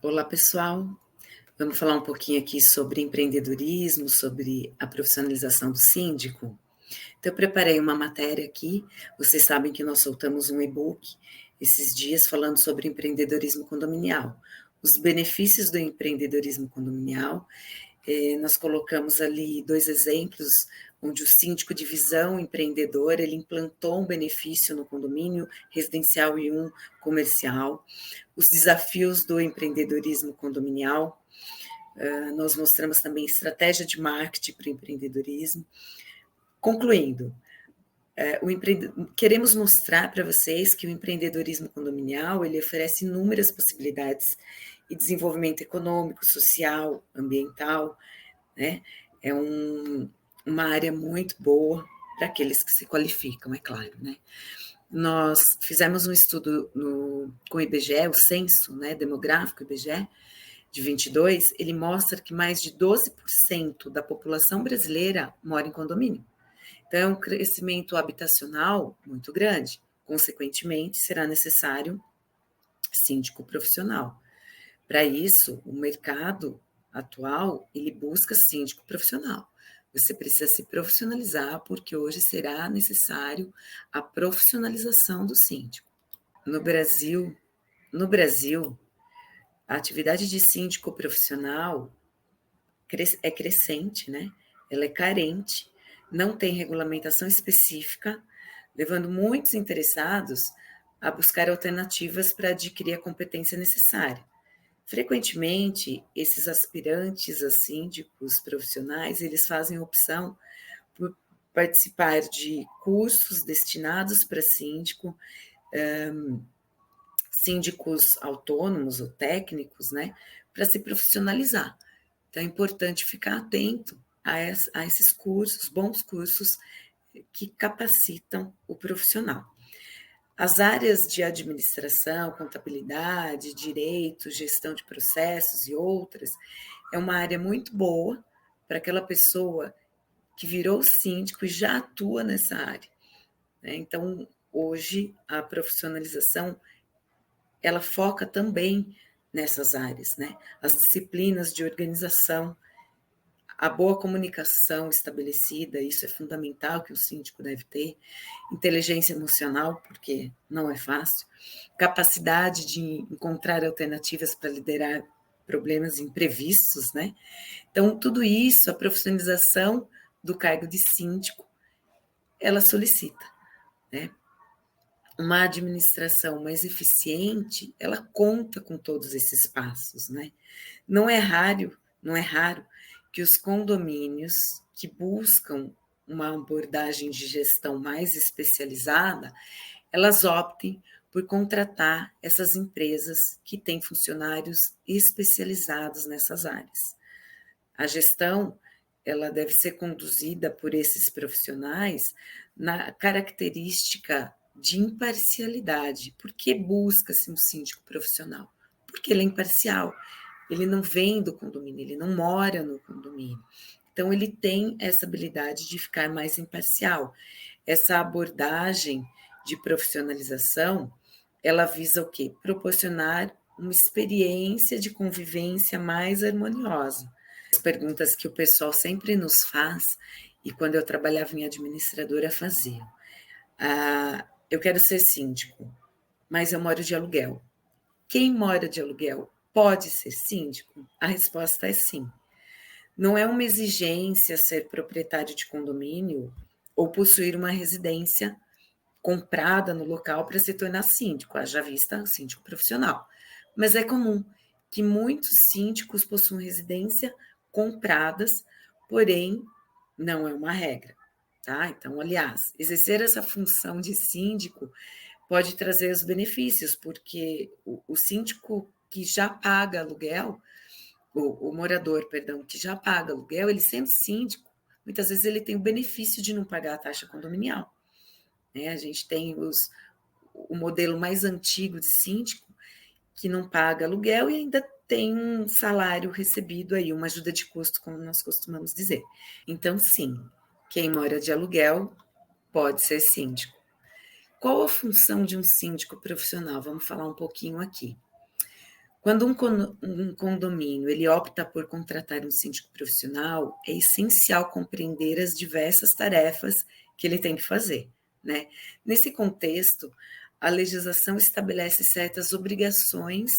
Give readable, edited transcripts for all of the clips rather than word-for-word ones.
Olá, pessoal. Vamos falar um pouquinho aqui sobre empreendedorismo, sobre a profissionalização do síndico. Então, eu preparei uma matéria aqui. Vocês sabem que nós soltamos um e-book esses dias falando sobre empreendedorismo condominial. Os benefícios do empreendedorismo condominial. Nós colocamos ali 2 exemplos, onde o síndico de visão empreendedor, ele implantou um benefício no condomínio residencial e um comercial. Os desafios do empreendedorismo condominial. Nós mostramos também estratégia de marketing para o empreendedorismo. Concluindo, queremos mostrar para vocês que o empreendedorismo condominial ele oferece inúmeras possibilidades e desenvolvimento econômico, social, ambiental, né? É uma área muito boa para aqueles que se qualificam, é claro, né? Nós fizemos um estudo com o IBGE, o censo, né, demográfico IBGE, de 22, ele mostra que mais de 12% da população brasileira mora em condomínio. Então, é um crescimento habitacional muito grande. Consequentemente, será necessário síndico profissional. Para isso, o mercado atual, ele busca síndico profissional. Você precisa se profissionalizar, porque hoje será necessário a profissionalização do síndico. No Brasil, a atividade de síndico profissional é crescente, né? Ela é carente, não tem regulamentação específica, levando muitos interessados a buscar alternativas para adquirir a competência necessária. Frequentemente, esses aspirantes a síndicos profissionais, eles fazem opção por participar de cursos destinados para síndicos autônomos ou técnicos, né, para se profissionalizar. Então, é importante ficar atento a esses cursos, bons cursos que capacitam o profissional. As áreas de administração, contabilidade, direito, gestão de processos e outras, é uma área muito boa para aquela pessoa que virou síndico e já atua nessa área, né? Então, hoje, a profissionalização, ela foca também nessas áreas, né? As disciplinas de organização, a boa comunicação estabelecida, isso é fundamental que o síndico deve ter, inteligência emocional, porque não é fácil, capacidade de encontrar alternativas para liderar problemas imprevistos, né? Então, tudo isso, a profissionalização do cargo de síndico, ela solicita, né? Uma administração mais eficiente, ela conta com todos esses passos, né? Não é raro que os condomínios que buscam uma abordagem de gestão mais especializada, elas optem por contratar essas empresas que têm funcionários especializados nessas áreas. A gestão, ela deve ser conduzida por esses profissionais na característica de imparcialidade. Por que busca-se um síndico profissional? Porque ele é imparcial, ele não vem do condomínio, ele não mora no condomínio. Então, ele tem essa habilidade de ficar mais imparcial. Essa abordagem de profissionalização, ela visa o quê? Proporcionar uma experiência de convivência mais harmoniosa. As perguntas que o pessoal sempre nos faz, e quando eu trabalhava em administradora fazia. Eu quero ser síndico, mas eu moro de aluguel. Quem mora de aluguel pode ser síndico? A resposta é sim. Não é uma exigência ser proprietário de condomínio ou possuir uma residência comprada no local para se tornar síndico, haja vista síndico profissional. Mas é comum que muitos síndicos possuam residência compradas, porém não é uma regra, tá? Então, aliás, exercer essa função de síndico pode trazer os benefícios, porque o síndico que já paga aluguel, o morador, perdão, que já paga aluguel, ele sendo síndico, muitas vezes ele tem o benefício de não pagar a taxa condominial, né? A gente tem o modelo mais antigo de síndico, que não paga aluguel e ainda tem um salário recebido aí, uma ajuda de custo, como nós costumamos dizer. Então, sim, quem mora de aluguel pode ser síndico. Qual a função de um síndico profissional? Vamos falar um pouquinho aqui. Quando um condomínio ele opta por contratar um síndico profissional, é essencial compreender as diversas tarefas que ele tem que fazer, né? Nesse contexto, a legislação estabelece certas obrigações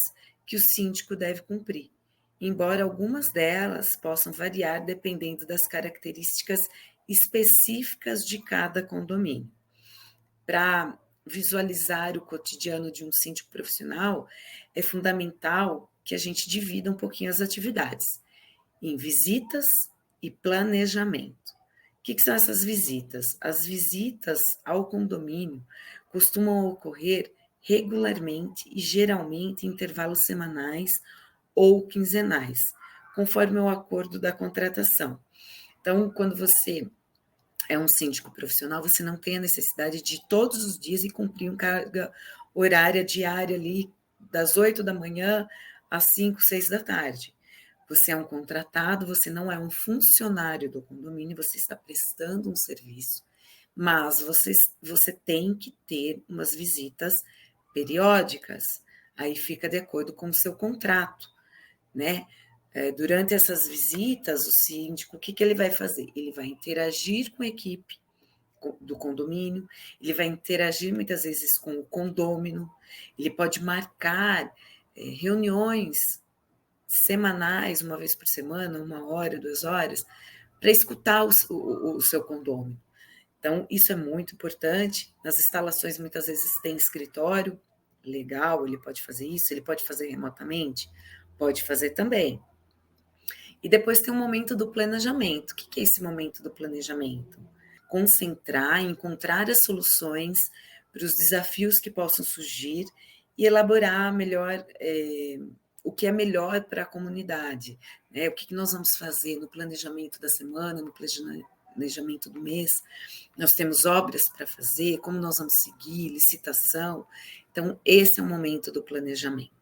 que o síndico deve cumprir, embora algumas delas possam variar dependendo das características específicas de cada condomínio. Para visualizar o cotidiano de um síndico profissional, é fundamental que a gente divida um pouquinho as atividades em visitas e planejamento. O que são essas visitas? As visitas ao condomínio costumam ocorrer regularmente e geralmente em intervalos semanais ou quinzenais, conforme o acordo da contratação. Então, quando você é um síndico profissional, você não tem a necessidade de todos os dias ir cumprir uma carga horária diária ali, das 8 da manhã às 5, 6 da tarde. Você é um contratado, você não é um funcionário do condomínio, você está prestando um serviço, mas você tem que ter umas visitas periódicas. Aí fica de acordo com o seu contrato, né? Durante essas visitas, o síndico, o que ele vai fazer? Ele vai interagir com a equipe do condomínio, ele vai interagir muitas vezes com o condômino, ele pode marcar reuniões semanais, uma vez por semana, 1 hora, 2 horas, para escutar o seu condômino. Então, isso é muito importante. Nas instalações, muitas vezes tem escritório, legal, ele pode fazer isso, ele pode fazer remotamente, pode fazer também. E depois tem o momento do planejamento. O que é esse momento do planejamento? Concentrar, encontrar as soluções para os desafios que possam surgir e elaborar melhor o que é melhor para a comunidade. Né? O que nós vamos fazer no planejamento da semana, no planejamento do mês. Nós temos obras para fazer, como nós vamos seguir, licitação. Então, esse é o momento do planejamento.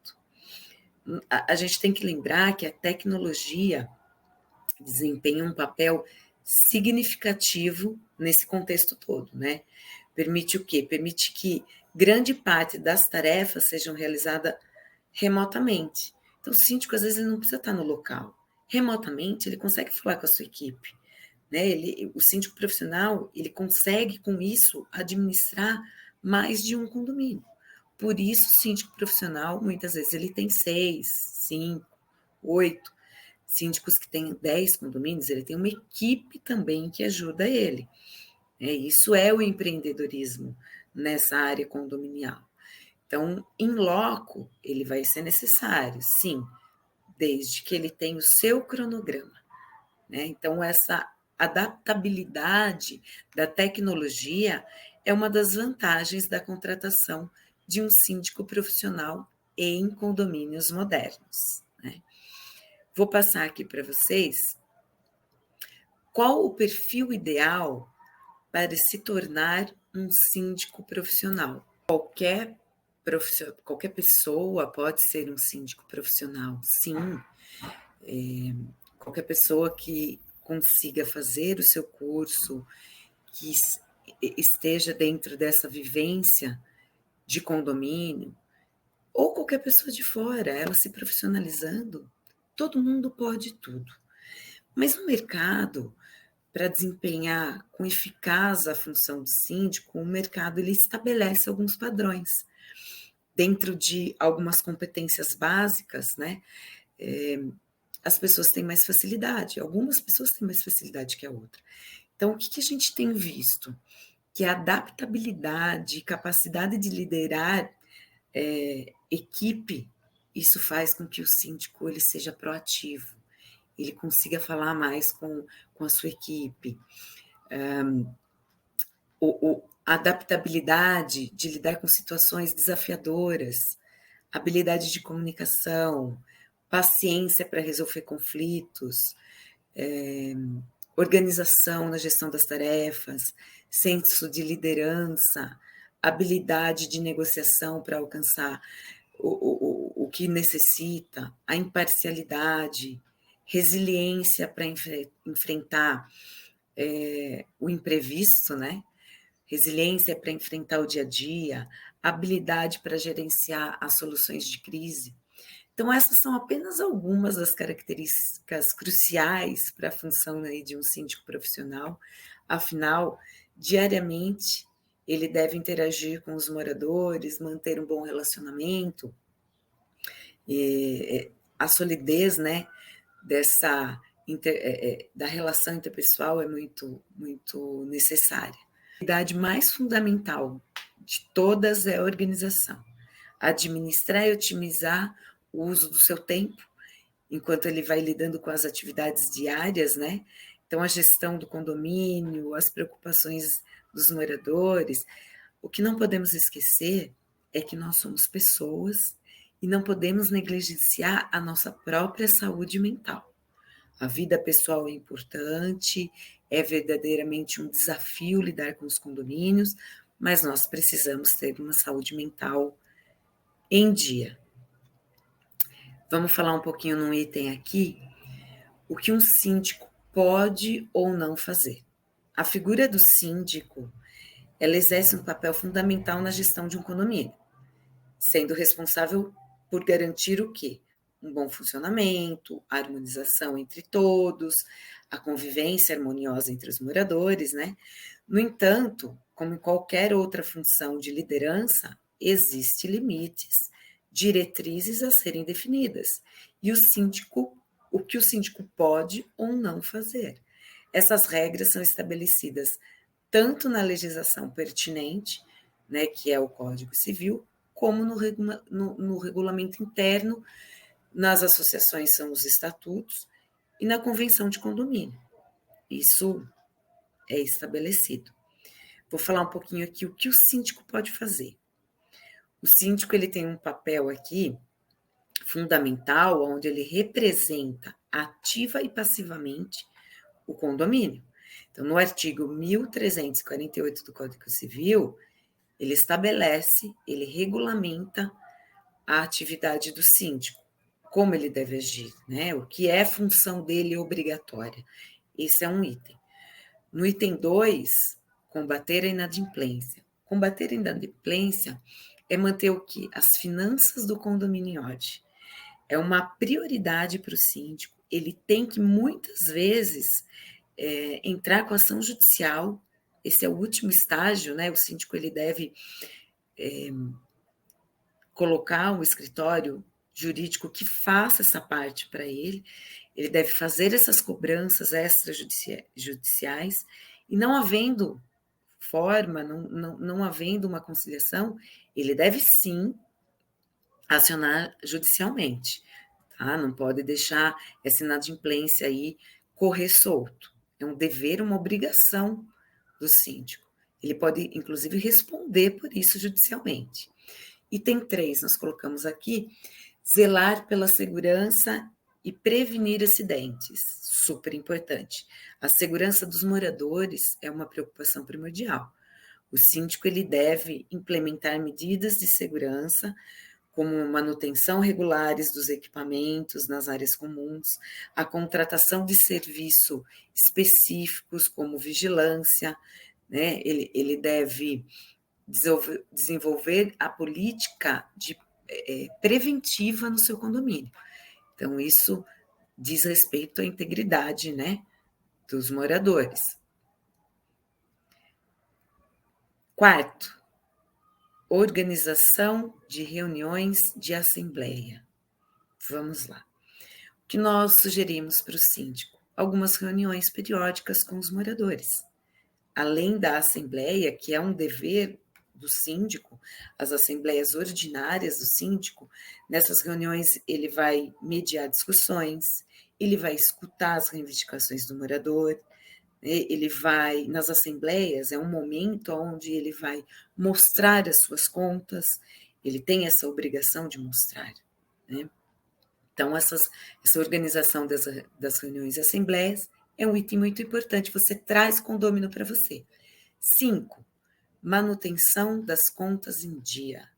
A gente tem que lembrar que a tecnologia desempenha um papel significativo nesse contexto todo, né? Permite o quê? Permite que grande parte das tarefas sejam realizadas remotamente. Então, o síndico, às vezes, ele não precisa estar no local. Remotamente, ele consegue falar com a sua equipe. Né? O síndico profissional, ele consegue, com isso, administrar mais de um condomínio. Por isso, o síndico profissional, muitas vezes, ele tem 6, 5, 8 síndicos que têm 10 condomínios, ele tem uma equipe também que ajuda ele. Isso é o empreendedorismo nessa área condominial. Então, em loco, ele vai ser necessário, sim, desde que ele tenha o seu cronograma. Né? Então, essa adaptabilidade da tecnologia é uma das vantagens da contratação de um síndico profissional em condomínios modernos. Né? Vou passar aqui para vocês qual o perfil ideal para se tornar um síndico profissional. Qualquer pessoa pode ser um síndico profissional, sim. Qualquer pessoa que consiga fazer o seu curso, que esteja dentro dessa vivência de condomínio, ou qualquer pessoa de fora, ela se profissionalizando, todo mundo pode tudo. Mas no mercado, para desempenhar com eficácia a função de síndico, o mercado ele estabelece alguns padrões. Dentro de algumas competências básicas, né? As pessoas têm mais facilidade, algumas pessoas têm mais facilidade que a outra. Então, o que a gente tem visto? Que a adaptabilidade, capacidade de liderar equipe, isso faz com que o síndico ele seja proativo, ele consiga falar mais com a sua equipe. A adaptabilidade de lidar com situações desafiadoras, habilidade de comunicação, paciência para resolver conflitos, organização na gestão das tarefas, senso de liderança, habilidade de negociação para alcançar o que necessita, a imparcialidade, resiliência para enfrentar o imprevisto, né? Resiliência para enfrentar o dia a dia, habilidade para gerenciar as soluções de crise. Então, essas são apenas algumas das características cruciais para a função aí de um síndico profissional. Afinal, diariamente, ele deve interagir com os moradores, manter um bom relacionamento, a solidez, né, dessa da relação interpessoal é muito necessária. A atividade mais fundamental de todas é a organização. Administrar e otimizar o uso do seu tempo, enquanto ele vai lidando com as atividades diárias, né? Então, a gestão do condomínio, as preocupações dos moradores. O que não podemos esquecer é que nós somos pessoas e não podemos negligenciar a nossa própria saúde mental. A vida pessoal é importante, é verdadeiramente um desafio lidar com os condomínios, mas nós precisamos ter uma saúde mental em dia. Vamos falar um pouquinho num item aqui, o que um síndico pode ou não fazer. A figura do síndico, ela exerce um papel fundamental na gestão de um condomínio, sendo responsável por garantir o quê? Um bom funcionamento, a harmonização entre todos, a convivência harmoniosa entre os moradores, né? No entanto, como em qualquer outra função de liderança, existem limites, diretrizes a serem definidas, e o que o síndico pode ou não fazer. Essas regras são estabelecidas tanto na legislação pertinente, né, que é o Código Civil, como no regulamento interno, nas associações são os estatutos e na convenção de condomínio. Isso é estabelecido. Vou falar um pouquinho aqui o que o síndico pode fazer. O síndico ele tem um papel aqui fundamental, onde ele representa ativa e passivamente o condomínio. Então, no artigo 1348 do Código Civil, ele estabelece, ele regulamenta a atividade do síndico, como ele deve agir, né? O que é função dele obrigatória. Esse é um item. No item 2, combater a inadimplência. Combater a inadimplência é manter o quê? As finanças do condomínio em ordem. É uma prioridade para o síndico. Ele tem que, muitas vezes, entrar com ação judicial. Esse é o último estágio, né? O síndico ele deve colocar um escritório jurídico que faça essa parte para ele. Ele deve fazer essas cobranças extrajudiciais e não havendo forma, não havendo uma conciliação, ele deve sim acionar judicialmente, tá? Não pode deixar essa inadimplência aí correr solto. É um dever, uma obrigação do síndico. Ele pode, inclusive, responder por isso judicialmente. Item 3, nós colocamos aqui, zelar pela segurança e prevenir acidentes. Super importante. A segurança dos moradores é uma preocupação primordial. O síndico ele deve implementar medidas de segurança, como manutenção regulares dos equipamentos nas áreas comuns, a contratação de serviços específicos, como vigilância, né? Ele deve desenvolver a política preventiva no seu condomínio. Então, isso diz respeito à integridade, né, dos moradores. Quarto, organização de reuniões de assembleia. Vamos lá. O que nós sugerimos para o síndico? Algumas reuniões periódicas com os moradores. Além da assembleia, que é um dever do síndico, as assembleias ordinárias do síndico, nessas reuniões ele vai mediar discussões, ele vai escutar as reivindicações do morador, ele vai, nas assembleias, é um momento onde ele vai mostrar as suas contas, ele tem essa obrigação de mostrar, né? Então, essa organização das reuniões e assembleias é um item muito importante, você traz condômino para você. 5, manutenção das contas em dia.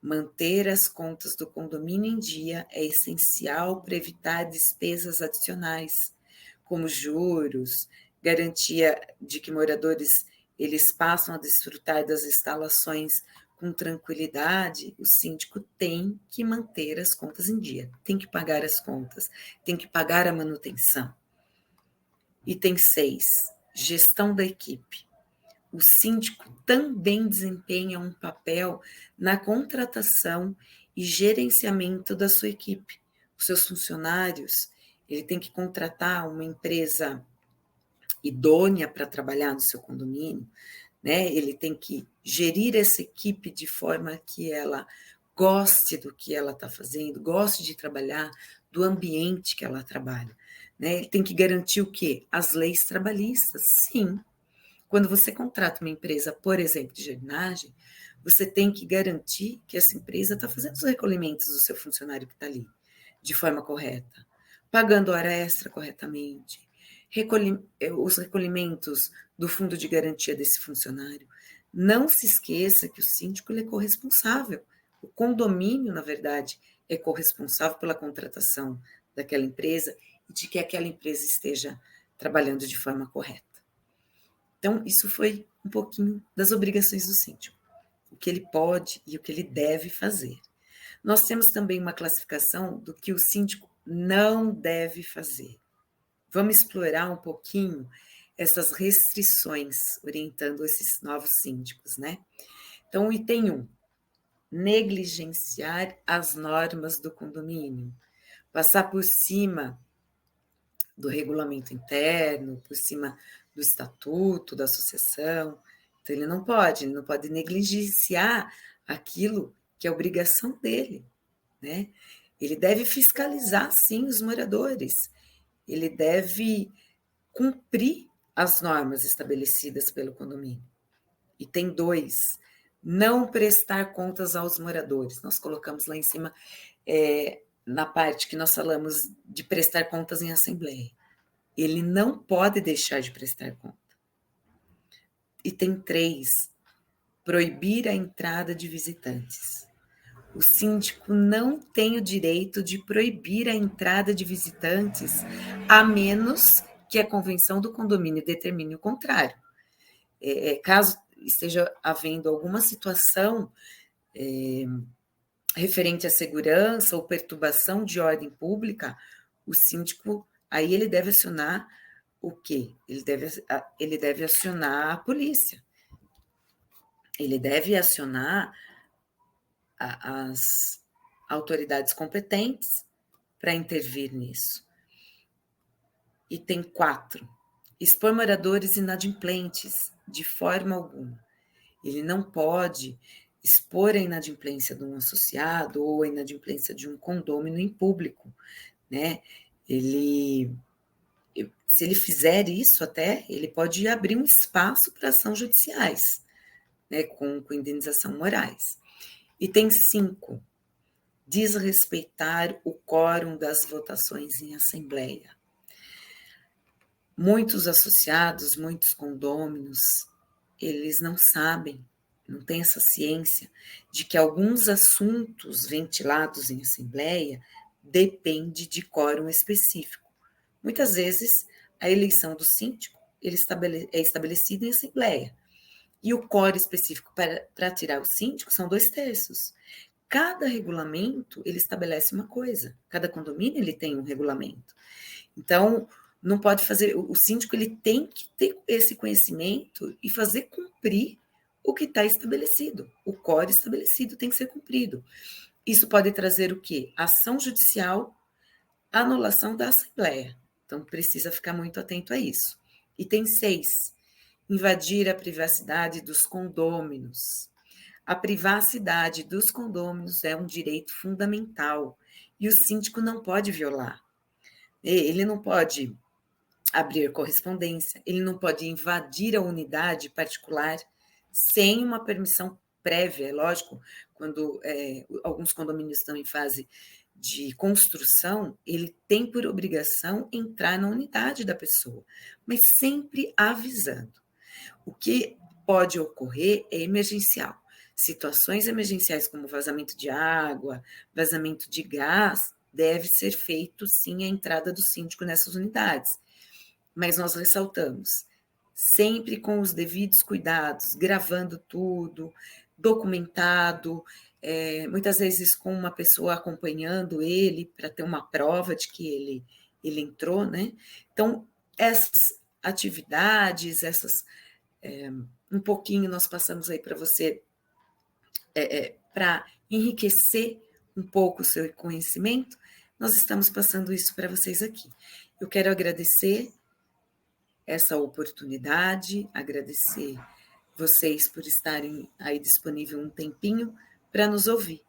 Manter as contas do condomínio em dia é essencial para evitar despesas adicionais, como juros, garantia de que moradores eles passam a desfrutar das instalações com tranquilidade, o síndico tem que manter as contas em dia, tem que pagar as contas, tem que pagar a manutenção. Item 6, gestão da equipe. O síndico também desempenha um papel na contratação e gerenciamento da sua equipe. Os seus funcionários, ele tem que contratar uma empresa idônea para trabalhar no seu condomínio, né? Ele tem que gerir essa equipe de forma que ela goste do que ela está fazendo, goste de trabalhar, do ambiente que ela trabalha, né? Ele tem que garantir o quê? As leis trabalhistas, sim. Quando você contrata uma empresa, por exemplo, de jardinagem, você tem que garantir que essa empresa está fazendo os recolhimentos do seu funcionário que está ali, de forma correta, pagando hora extra corretamente, os recolhimentos do fundo de garantia desse funcionário. Não se esqueça que o síndico ele é corresponsável. O condomínio, na verdade, é corresponsável pela contratação daquela empresa e de que aquela empresa esteja trabalhando de forma correta. Então, isso foi um pouquinho das obrigações do síndico, o que ele pode e o que ele deve fazer. Nós temos também uma classificação do que o síndico não deve fazer. Vamos explorar um pouquinho essas restrições, orientando esses novos síndicos, né? Então, o item 1, negligenciar as normas do condomínio, passar por cima do regulamento interno, por cima do estatuto da associação. Então, ele não pode negligenciar aquilo que é obrigação dele, né? Ele deve fiscalizar, sim, os moradores. Ele deve cumprir as normas estabelecidas pelo condomínio. Item 2, não prestar contas aos moradores. Nós colocamos lá em cima, na parte que nós falamos de prestar contas em assembleia. Ele não pode deixar de prestar conta. Item 3, proibir a entrada de visitantes. O síndico não tem o direito de proibir a entrada de visitantes, a menos que a convenção do condomínio determine o contrário. Caso esteja havendo alguma situação referente à segurança ou perturbação de ordem pública, o síndico, aí ele deve acionar o quê? Ele deve acionar a polícia. Ele deve acionar as autoridades competentes para intervir nisso. Item 4, expor moradores inadimplentes de forma alguma. Ele não pode expor a inadimplência de um associado ou a inadimplência de um condômino em público, né? Se ele fizer isso até, ele pode abrir um espaço para ações judiciais, né, com indenização morais. Item 5, desrespeitar o quórum das votações em assembleia. Muitos associados, muitos condôminos, eles não sabem, não têm essa ciência de que alguns assuntos ventilados em assembleia dependem de quórum específico. Muitas vezes, a eleição do síndico é estabelecida em assembleia. E o quórum específico para tirar o síndico são 2/3. Cada regulamento, ele estabelece uma coisa. Cada condomínio, ele tem um regulamento. Então, não pode fazer... O síndico, ele tem que ter esse conhecimento e fazer cumprir o que está estabelecido. O quórum estabelecido tem que ser cumprido. Isso pode trazer o quê? Ação judicial, anulação da assembleia. Então, precisa ficar muito atento a isso. Item 6, invadir a privacidade dos condôminos. A privacidade dos condôminos é um direito fundamental e o síndico não pode violar. Ele não pode abrir correspondência, ele não pode invadir a unidade particular sem uma permissão prévia. É lógico, quando alguns condomínios estão em fase de construção, ele tem por obrigação entrar na unidade da pessoa, mas sempre avisando. O que pode ocorrer é emergencial. Situações emergenciais como vazamento de água, vazamento de gás, deve ser feito sim a entrada do síndico nessas unidades. Mas nós ressaltamos, sempre com os devidos cuidados, gravando tudo, documentado, muitas vezes com uma pessoa acompanhando ele para ter uma prova de que ele entrou, né? Então, essas atividades, um pouquinho nós passamos aí para você, para enriquecer um pouco o seu conhecimento, nós estamos passando isso para vocês aqui. Eu quero agradecer essa oportunidade, agradecer vocês por estarem aí disponível um tempinho para nos ouvir.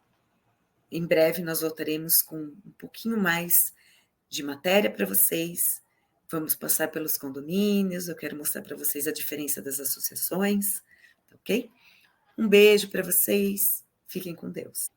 Em breve nós voltaremos com um pouquinho mais de matéria para vocês. Vamos passar pelos condomínios, eu quero mostrar para vocês a diferença das associações, ok? Um beijo para vocês, fiquem com Deus.